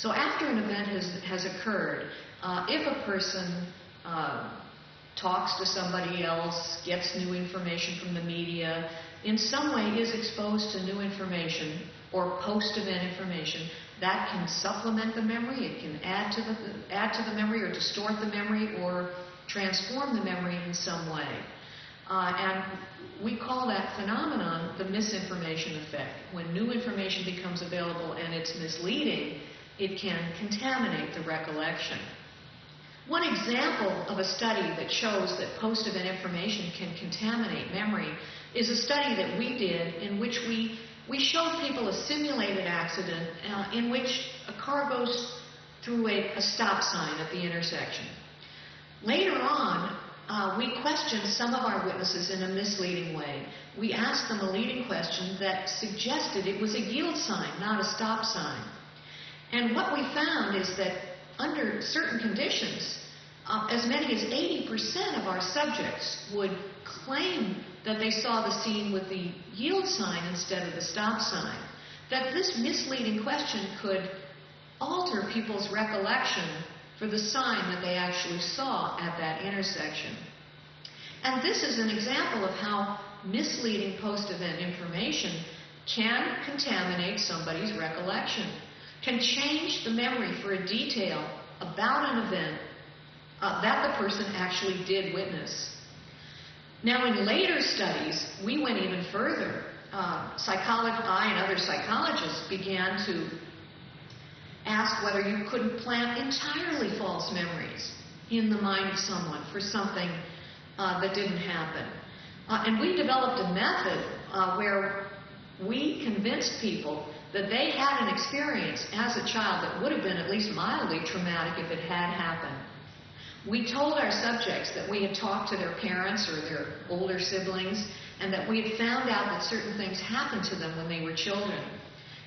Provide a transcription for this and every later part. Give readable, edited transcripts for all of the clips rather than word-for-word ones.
So after an event has occurred, if a person talks to somebody else, gets new information from the media, in some way is exposed to new information or post-event information, that can supplement the memory, it can add to the memory or distort the memory or transform the memory in some way. And we call that phenomenon the misinformation effect. When new information becomes available and it's misleading, it can contaminate the recollection. One example of a study that shows that post-event information can contaminate memory is a study that we did in which we showed people a simulated accident in which a car goes through a stop sign at the intersection. Later on, we questioned some of our witnesses in a misleading way. We asked them a leading question that suggested it was a yield sign, not a stop sign. And what we found is that under certain conditions, as many as 80% of our subjects would claim that they saw the scene with the yield sign instead of the stop sign. That this misleading question could alter people's recollection for the sign that they actually saw at that intersection. And this is an example of how misleading post-event information can contaminate somebody's recollection, can change the memory for a detail about an event that the person actually did witness. Now, in later studies, we went even further. I and other psychologists began to ask whether you couldn't plant entirely false memories in the mind of someone for something that didn't happen. And we developed a method where we convinced people that they had an experience as a child that would have been at least mildly traumatic if it had happened. We told our subjects that we had talked to their parents or their older siblings and that we had found out that certain things happened to them when they were children.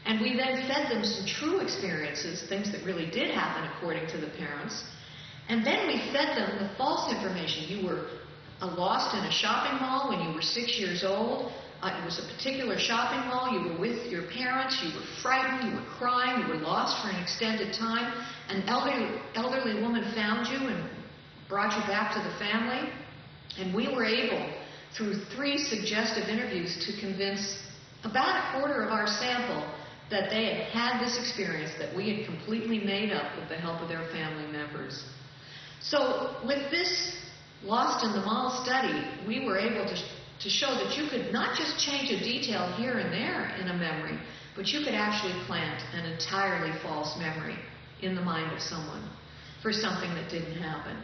And we then fed them some true experiences, things that really did happen according to the parents. And then we fed them the false information. You were lost in a shopping mall when you were 6 years old. It was a particular shopping mall. You were with your parents. You were frightened. You were crying. You were lost for an extended time. An elderly woman found you and brought you back to the family. And we were able, through 3 suggestive interviews, to convince about a quarter of our sample that they had had this experience that we had completely made up with the help of their family members. So with this Lost in the Mall study, we were able to show that you could not just change a detail here and there in a memory, but you could actually plant an entirely false memory in the mind of someone for something that didn't happen.